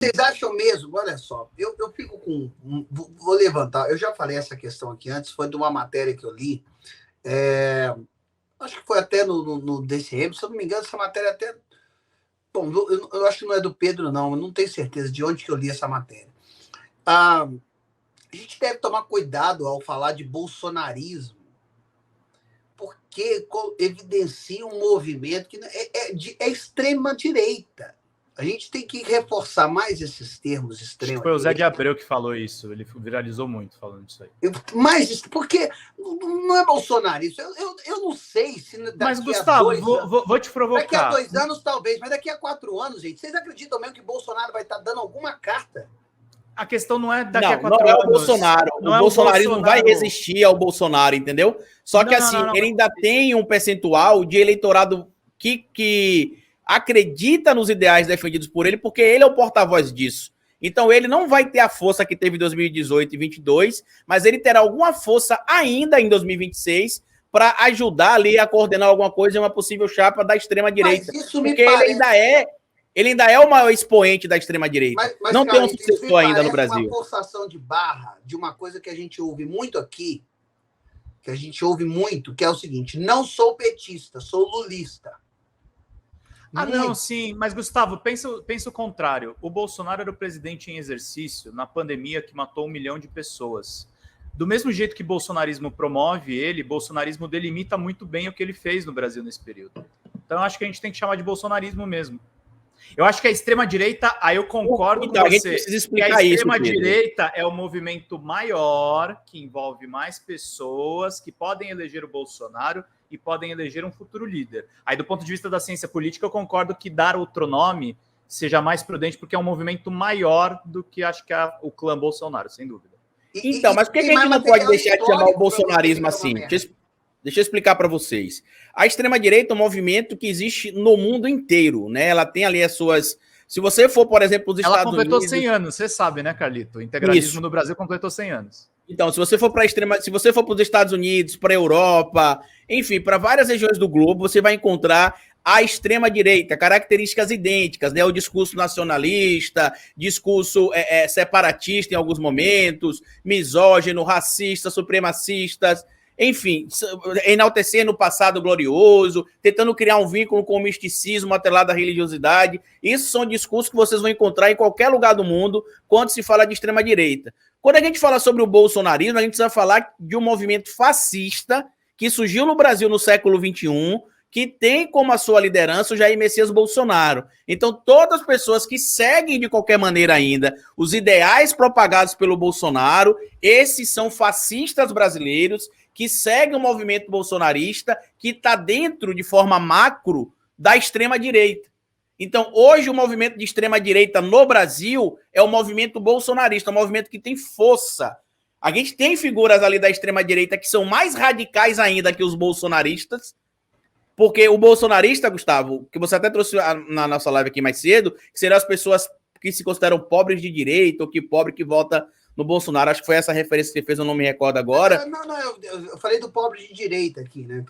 Vocês acham mesmo? Olha só, eu fico com. Vou levantar. Eu já falei essa questão aqui antes, foi de uma matéria que eu li. Acho que foi até no DCM, se eu não me engano, essa matéria até. Bom, eu acho que não é do Pedro, não. Eu não tenho certeza de onde que eu li essa matéria. A gente deve tomar cuidado ao falar de bolsonarismo, porque evidencia um movimento que é extrema-direita. A gente tem que reforçar mais esses termos extremos. Foi o Zé de Abreu que falou isso, ele viralizou muito falando isso aí. Mas porque não é bolsonarista. Eu não sei se daqui mas, Gustavo, vou te provocar. Daqui a 2 anos, talvez, mas daqui a 4 anos, gente, vocês acreditam mesmo que Bolsonaro vai estar dando alguma carta? A questão não é daqui a 4 anos. Não é o Bolsonaro. O bolsonarismo não vai resistir ao Bolsonaro, entendeu? Só que ele ainda tem um percentual de eleitorado que acredita nos ideais defendidos por ele, porque ele é o porta-voz disso. Então ele não vai ter a força que teve em 2018 e 2022, mas ele terá alguma força ainda em 2026 para ajudar ali a coordenar alguma coisa em uma possível chapa da extrema-direita. Porque ele ainda é o maior expoente da extrema-direita. Não tem um sucessor ainda no Brasil. Uma forçação de barra de uma coisa que a gente ouve muito aqui, que é o seguinte: não sou petista, sou lulista. Não, sim, mas Gustavo, pensa o contrário. O Bolsonaro era o presidente em exercício na pandemia que matou 1 milhão de pessoas. Do mesmo jeito que bolsonarismo promove ele, bolsonarismo delimita muito bem o que ele fez no Brasil nesse período. Então eu acho que a gente tem que chamar de bolsonarismo mesmo. Eu acho que a extrema-direita, aí eu concordo com você, que a extrema-direita é o movimento maior, que envolve mais pessoas, que podem eleger o Bolsonaro e podem eleger um futuro líder. Aí, do ponto de vista da ciência política, eu concordo que dar outro nome seja mais prudente, porque é um movimento maior do que acho que é o clã Bolsonaro, sem dúvida. Então, mas por que a gente não pode deixar de chamar o bolsonarismo assim? Deixa eu explicar para vocês. A extrema-direita é um movimento que existe no mundo inteiro, né? Ela tem ali as suas... Se você for, por exemplo, os Estados Unidos... Ela completou 100 anos, você sabe, né, Carlito? O integralismo no Brasil completou 100 anos. Então, se você for para os Estados Unidos, para a Europa, enfim, para várias regiões do globo, você vai encontrar a extrema-direita, características idênticas, né? O discurso nacionalista, discurso separatista em alguns momentos, misógino, racista, supremacistas, enfim, enaltecendo o passado glorioso, tentando criar um vínculo com o misticismo atrelado à religiosidade. Isso são discursos que vocês vão encontrar em qualquer lugar do mundo quando se fala de extrema-direita. Quando a gente fala sobre o bolsonarismo, a gente precisa falar de um movimento fascista que surgiu no Brasil no século XXI, que tem como a sua liderança o Jair Messias Bolsonaro. Então, todas as pessoas que seguem de qualquer maneira ainda os ideais propagados pelo Bolsonaro, esses são fascistas brasileiros que seguem o movimento bolsonarista, que está dentro, de forma macro, da extrema-direita. Então, hoje, o movimento de extrema-direita no Brasil é o movimento bolsonarista, um movimento que tem força. A gente tem figuras ali da extrema-direita que são mais radicais ainda que os bolsonaristas, porque o bolsonarista, Gustavo, que você até trouxe na nossa live aqui mais cedo, que serão as pessoas que se consideram pobres de direita, ou que pobre que vota no Bolsonaro. Acho que foi essa referência que você fez, eu não me recordo agora. Eu falei do pobre de direita aqui, né?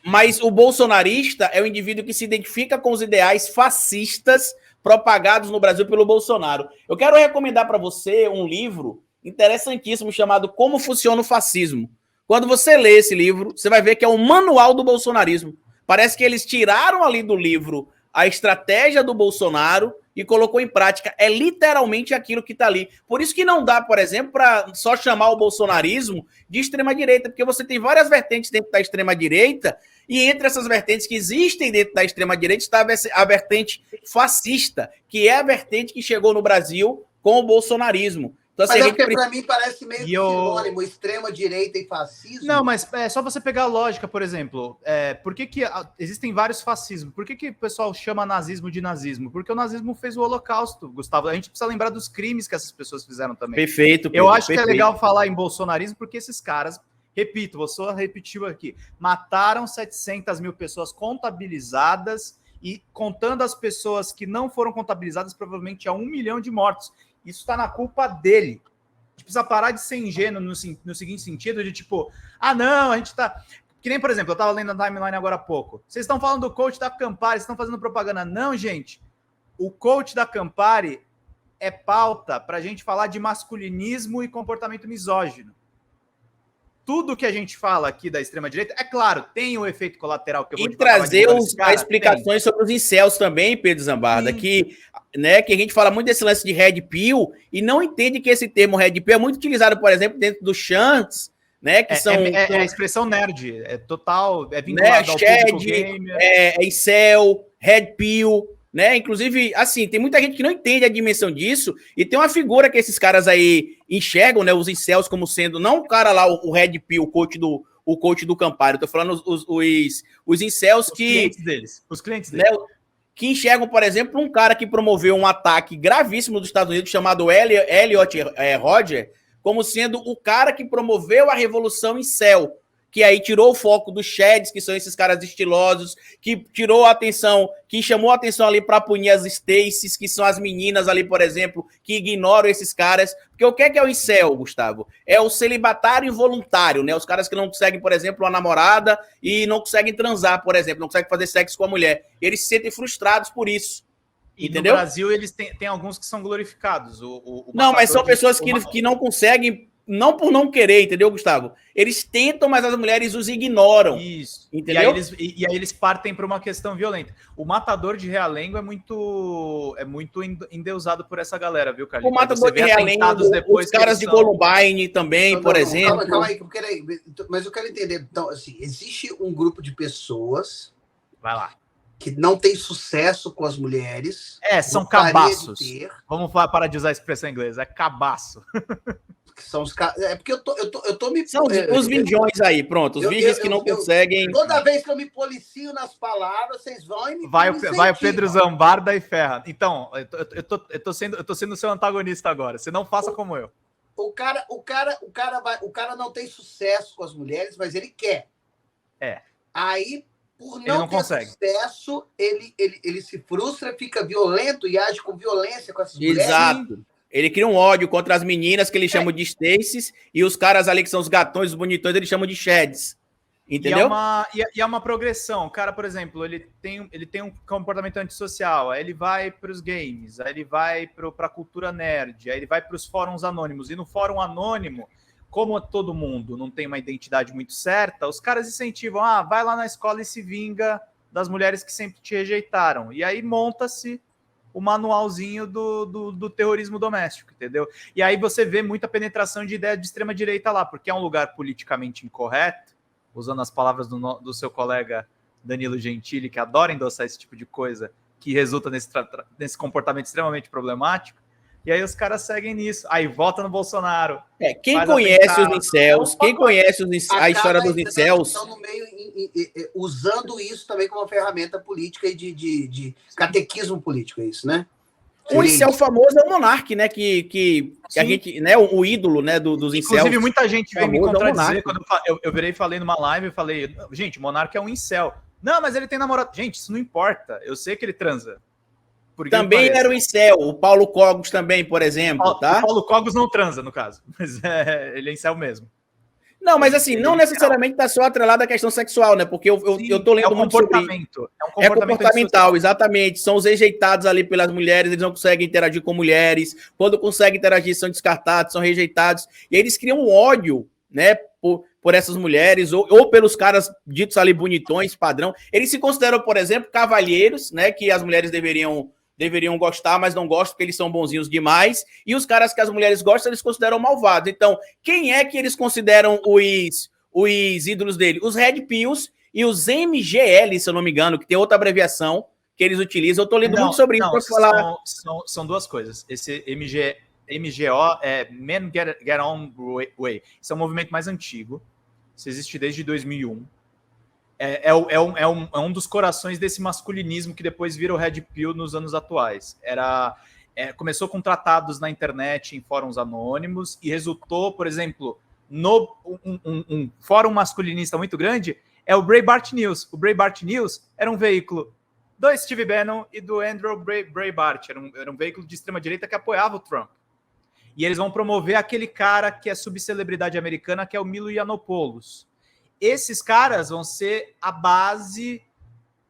Mas o bolsonarista é o indivíduo que se identifica com os ideais fascistas propagados no Brasil pelo Bolsonaro. Eu quero recomendar para você um livro interessantíssimo chamado Como Funciona o Fascismo. Quando você lê esse livro, você vai ver que é um manual do bolsonarismo. Parece que eles tiraram ali do livro a estratégia do Bolsonaro e colocou em prática. É literalmente aquilo que está ali. Por isso que não dá, por exemplo, para só chamar o bolsonarismo de extrema-direita, porque você tem várias vertentes dentro da extrema-direita, e entre essas vertentes que existem dentro da extrema-direita está a vertente fascista, que é a vertente que chegou no Brasil com o bolsonarismo. Então, assim, mas porque para mim parece meio que sinônimo, extrema-direita e fascismo. Não, mas é só você pegar a lógica, por exemplo. Por que existem vários fascismos? Por que o pessoal chama nazismo de nazismo? Porque o nazismo fez o Holocausto, Gustavo. A gente precisa lembrar dos crimes que essas pessoas fizeram também. Perfeito, Pedro, eu acho que é legal falar em bolsonarismo porque esses caras, repito, você repetiu aqui, mataram 700 mil pessoas contabilizadas e contando as pessoas que não foram contabilizadas, provavelmente há 1 milhão de mortos. Isso está na culpa dele. A gente precisa parar de ser ingênuo no seguinte sentido, de tipo, não, a gente tá... Que nem, por exemplo, eu estava lendo a timeline agora há pouco. Vocês estão falando do coach da Campari, vocês estão fazendo propaganda. Não, gente. O coach da Campari é pauta para a gente falar de masculinismo e comportamento misógino. Tudo que a gente fala aqui da extrema-direita, é claro, tem o efeito colateral que eu vou te falar. E trazer as explicações sobre os incels também, Pedro Zambarda, que a gente fala muito desse lance de Red Pill e não entende que esse termo Red Pill é muito utilizado, por exemplo, dentro dos chants, né, que são... a expressão nerd, é total, é vinculado ao público gamer. Incel, Red Pill, né? Inclusive, assim, tem muita gente que não entende a dimensão disso e tem uma figura que esses caras aí enxergam, né, os incels como sendo, não o cara lá, o Red Pill, o coach do Campari, eu tô falando os incels os clientes deles. Né, que enxergam, por exemplo, um cara que promoveu um ataque gravíssimo dos Estados Unidos chamado Elliot Rodger, como sendo o cara que promoveu a revolução incel, que aí tirou o foco dos Shads, que são esses caras estilosos, que tirou a atenção, que chamou a atenção ali para punir as Stacys, que são as meninas ali, por exemplo, que ignoram esses caras. Porque o que é o incel, Gustavo? É o celibatário involuntário, né? Os caras que não conseguem, por exemplo, uma namorada e não conseguem transar, por exemplo, não conseguem fazer sexo com a mulher. Eles se sentem frustrados por isso. E entendeu? No Brasil, eles têm alguns que são glorificados. Não, mas são pessoas que não conseguem, não por não querer, entendeu, Gustavo? Eles tentam, mas as mulheres os ignoram. Isso. Entendeu? E aí eles partem para uma questão violenta. O matador de Realengo é muito endeusado por essa galera, viu, Carlinhos? O matador de Realengo, os caras de Columbine também, por exemplo. Calma aí, mas eu quero entender. Então, assim, existe um grupo de pessoas... Vai lá. Que não tem sucesso com as mulheres. São cabaços. Vamos parar de usar a expressão inglesa. É cabaço. Que são os caras. É porque eu tô me. São os virgões aí, pronto. Os virgens que não conseguem. Toda vez que eu me policio nas palavras, vocês vão e me. Vai o Pedro Zambarda e ferra. Então, eu tô sendo seu antagonista agora. Você não faça como eu. O cara não tem sucesso com as mulheres, mas ele quer. Aí. Por não ter sucesso, ele se frustra, fica violento e age com violência com essas mulheres. Exato. Ele cria um ódio contra as meninas que ele chama de Stacys e os caras ali que são os gatões, os bonitões, ele chama de Shads. Entendeu? E é uma progressão. O cara, por exemplo, ele tem um comportamento antissocial, aí ele vai para os games, aí ele vai para a cultura nerd, aí ele vai para os fóruns anônimos. E no fórum anônimo, como todo mundo não tem uma identidade muito certa, os caras incentivam, vai lá na escola e se vinga das mulheres que sempre te rejeitaram. E aí monta-se o manualzinho do terrorismo doméstico, entendeu? E aí você vê muita penetração de ideia de extrema-direita lá, porque é um lugar politicamente incorreto, usando as palavras do seu colega Danilo Gentili, que adora endossar esse tipo de coisa, que resulta nesse comportamento extremamente problemático. E aí os caras seguem nisso. Aí vota no Bolsonaro. Quem conhece os incels, quem conhece a história dos incels... Estão no meio usando isso também como uma ferramenta política e de catequismo político, é isso, né? O incel famoso é o Monark, né? Que a gente, né? O ídolo, né? Dos incels. Inclusive, muita gente veio me contradizer. Quando eu virei e falei numa live, eu falei, gente, o Monark é um incel. Não, mas ele tem namorado. Gente, isso não importa. Eu sei que ele transa. Também era o incel, o Paulo Cogos também, por exemplo, tá? O Paulo Cogos não transa, no caso, mas ele é incel mesmo. Não, mas assim, não necessariamente está só atrelado à questão sexual, né? Porque eu tô lendo muito sobre... É comportamental, exatamente. São os rejeitados ali pelas mulheres, eles não conseguem interagir com mulheres. Quando conseguem interagir, são descartados, são rejeitados. E eles criam um ódio, né? Por essas mulheres, ou pelos caras ditos ali bonitões, padrão. Eles se consideram, por exemplo, cavalheiros, né? Que as mulheres deveriam gostar, mas não gostam porque eles são bonzinhos demais. E os caras que as mulheres gostam, eles consideram malvados. Então, quem é que eles consideram os ídolos dele? Os Red Pills e os MGL, se eu não me engano, que tem outra abreviação que eles utilizam. Eu tô lendo muito sobre isso para falar. São duas coisas. Esse MGO é Men Get On Way. Isso é um movimento mais antigo. Isso existe desde 2001. É um dos corações desse masculinismo que depois vira o Red Pill nos anos atuais. Começou com tratados na internet, em fóruns anônimos, e resultou, por exemplo, um fórum masculinista muito grande, é o Breitbart News. O Breitbart News era um veículo do Steve Bannon e do Andrew Breitbart. Era um veículo de extrema-direita que apoiava o Trump. E eles vão promover aquele cara que é subcelebridade americana, que é o Milo Yiannopoulos. Esses caras vão ser a base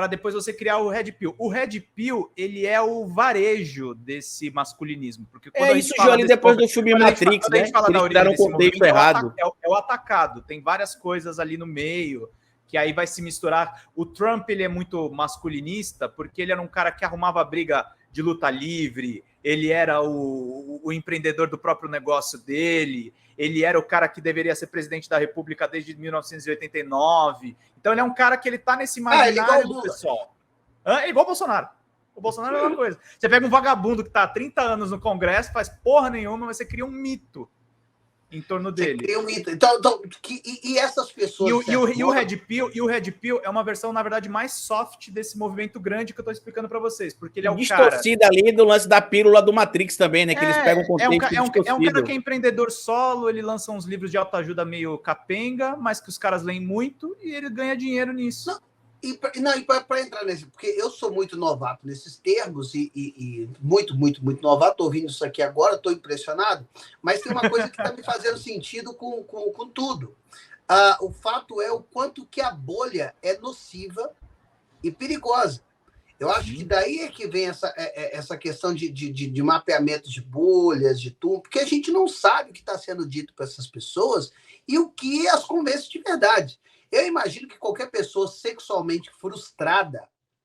para depois você criar o Red Pill. O Red Pill, ele é o varejo desse masculinismo. Porque quando a gente isso fala ali depois do filme Matrix, quando a gente fala Eles da origem deram um desse contexto movimento, errado. é o atacado. Tem várias coisas ali no meio, que aí vai se misturar. O Trump, ele é muito masculinista, porque ele era um cara que arrumava briga de luta livre, ele era o empreendedor do próprio negócio dele, ele era o cara que deveria ser presidente da República desde 1989. Então ele é um cara que ele tá nesse imaginário do pessoal. É igual o Bolsonaro. O Bolsonaro é a mesma coisa. Você pega um vagabundo que tá há 30 anos no Congresso, faz porra nenhuma, mas você cria um mito em torno dele. Então, e essas pessoas... E o Red Pill é uma versão, na verdade, mais soft desse movimento grande que eu tô explicando para vocês, porque ele é o distorcida cara... ali do lance da pílula do Matrix também, né? Que eles pegam o contexto é um cara que é empreendedor solo, ele lança uns livros de autoajuda meio capenga, mas que os caras leem muito e ele ganha dinheiro nisso. Não, e para entrar nesse, porque eu sou muito novato nesses termos e muito novato, estou ouvindo isso aqui agora, estou impressionado, mas tem uma coisa que está me fazendo sentido com tudo. O fato é o quanto que a bolha é nociva e perigosa. Eu acho que daí é que vem essa questão de mapeamento de bolhas, de tudo, porque a gente não sabe o que está sendo dito para essas pessoas e o que as convence de verdade. Eu imagino que qualquer pessoa sexualmente frustrada